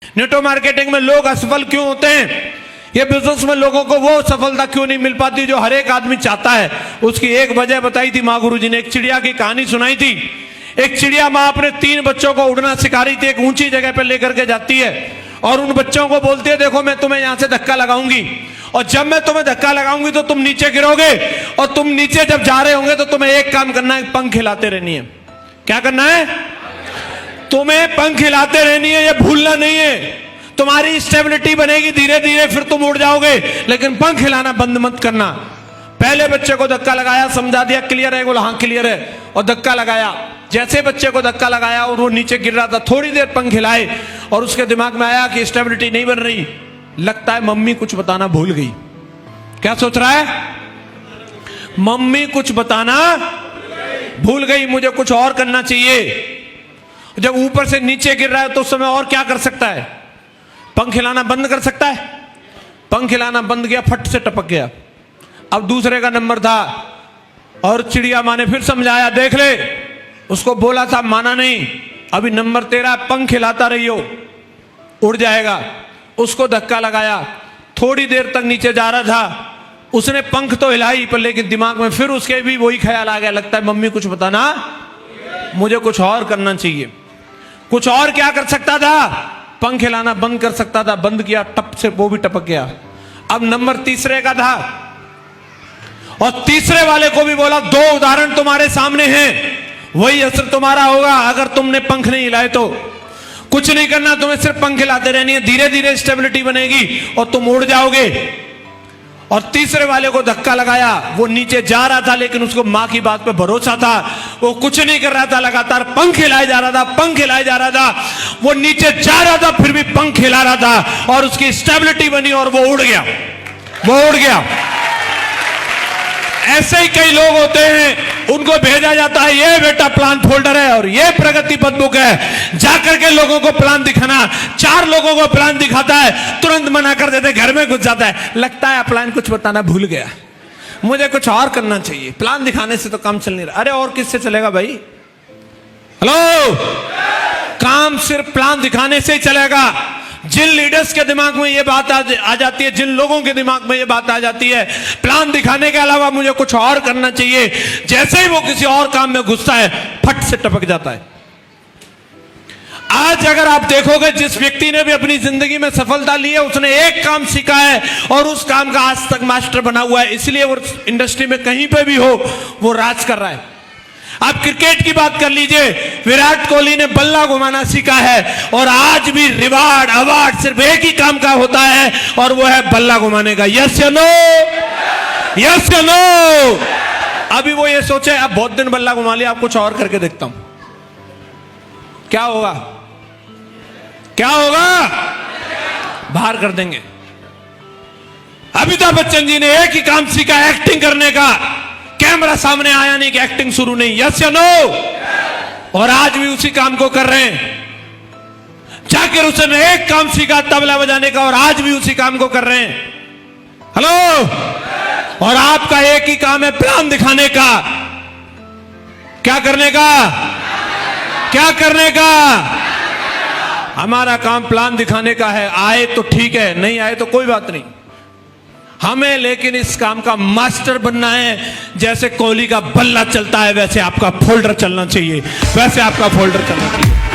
Network marketing में लोग असफल क्यों होते हैं? ये बिजनेस में लोगों को वो सफलता क्यों नहीं मिल पाती जो हर एक आदमी चाहता है? उसकी एक वजह बताई थी माँ गुरुजी ने। एक चिड़िया की कहानी सुनाई थी। एक चिड़िया माँ अपने 3 बच्चों को उड़ना सिखा रही थी। एक ऊंची जगह पर लेकर के जाती है और उन बच्चों को बोलती है, देखो मैं तुम्हें यहां से धक्का लगाऊंगी और जब मैं तुम्हें धक्का लगाऊंगी तो तुम नीचे गिरोगे और तुम नीचे जब जा रहे होंगे तो तुम्हें एक काम करना है, पंख हिलाते रहनी है। क्या करना है? तुम्हें पंख हिलाते रहनी है, ये भूलना नहीं है। तुम्हारी स्टेबिलिटी बनेगी धीरे धीरे, फिर तुम उड़ जाओगे, लेकिन पंख हिलाना बंद मत करना। पहले बच्चे को धक्का लगाया, समझा दिया क्लियर है, बोला हाँ क्लियर है, और धक्का लगाया। जैसे बच्चे को धक्का लगाया और वो नीचे गिर रहा था, थोड़ी देर पंख हिलाए और उसके दिमाग में आया कि स्टेबिलिटी नहीं बन रही, लगता है मम्मी कुछ बताना भूल गई। क्या सोच रहा है? मम्मी कुछ बताना भूल गई, मुझे कुछ और करना चाहिए। जब ऊपर से नीचे गिर रहा है तो उस समय और क्या कर सकता है? पंख हिलाना बंद कर सकता है? पंख हिलाना बंद किया, फट से टपक गया। अब दूसरे का नंबर था और चिड़िया माँ ने फिर समझाया, देख ले, उसको बोला था, माना नहीं, अभी नंबर तेरा, पंख हिलाता रहियो, उड़ जाएगा। उसको धक्का लगाया, थोड़ी देर तक नीचे जा रहा था, उसने पंख तो हिलाई पर लेकिन दिमाग में फिर उसके भी वही ख्याल आ गया, लगता है मम्मी कुछ बताना, मुझे कुछ और करना चाहिए। कुछ और क्या कर सकता था? पंख हिलाना बंद कर सकता था, बंद किया, टप से वो भी टपक गया। अब नंबर तीसरे का था और तीसरे वाले को भी बोला, 2 उदाहरण तुम्हारे सामने हैं, वही असर तुम्हारा होगा अगर तुमने पंख नहीं हिलाए तो। कुछ नहीं करना, तुम्हें सिर्फ पंख हिलाते रहनी है, धीरे धीरे स्टेबिलिटी बनेगी और तुम उड़ जाओगे। और तीसरे वाले को धक्का लगाया, वो नीचे जा रहा था लेकिन उसको मां की बात पे भरोसा था, वो कुछ नहीं कर रहा था, लगातार पंख हिलाए जा रहा था, पंख हिलाए जा रहा था। वो नीचे जा रहा था फिर भी पंख हिला रहा था और उसकी स्टेबिलिटी बनी और वो उड़ गया, वो उड़ गया। ऐसे ही कई लोग होते हैं, उनको भेजा जाता है, ये बेटा प्लान फोल्डर है और ये प्रगति पदबुक है, जाकर के लोगों को प्लान दिखाना। 4 लोगों को प्लान दिखाता है, तुरंत मना कर देते, घर में घुस जाता है, लगता है प्लान कुछ बताना भूल गया, मुझे कुछ और करना चाहिए, प्लान दिखाने से तो काम चल नहीं रहा। अरे और किससे चलेगा भाई? हेलो, काम सिर्फ प्लान दिखाने से ही चलेगा। जिन लीडर्स के दिमाग में ये बात आ जाती है, जिन लोगों के दिमाग में ये बात आ जाती है, प्लान दिखाने के अलावा मुझे कुछ और करना चाहिए, जैसे ही वो किसी और काम में घुसता है, फट से टपक जाता है। आज अगर आप देखोगे, जिस व्यक्ति ने भी अपनी जिंदगी में सफलता ली है, उसने एक काम सीखा है और उस काम का आज तक मास्टर बना हुआ है, इसलिए वो इंडस्ट्री में कहीं पे भी हो वो राज कर रहा है। आप क्रिकेट की बात कर लीजिए, विराट कोहली ने बल्ला घुमाना सीखा है और आज भी रिवार्ड अवार्ड सिर्फ एक ही काम का होता है और वो है बल्ला घुमाने का। यस या नो? यस या नो? अभी वो ये सोचे, अब बहुत दिन बल्ला घुमा लिया, अब कुछ और करके देखता हूं, क्या होगा? क्या होगा? बाहर कर देंगे। अमिताभ बच्चन जी ने एक ही काम सीखा, एक्टिंग करने का। कैमरा सामने आया नहीं कि एक्टिंग शुरू नहीं। यस या नो? और आज भी उसी काम को कर रहे हैं। जाकिर हुसैन ने एक काम सीखा, तबला बजाने का, और आज भी उसी काम को कर रहे हैं। हेलो, और आपका एक ही काम है, प्लान दिखाने का। क्या करने का? क्या करने का? हमारा काम प्लान दिखाने का है। आए तो ठीक है, नहीं आए तो कोई बात नहीं, हमें लेकिन इस काम का मास्टर बनना है। जैसे कोहली का बल्ला चलता है वैसे आपका फोल्डर चलना चाहिए, वैसे आपका फोल्डर चलना चाहिए।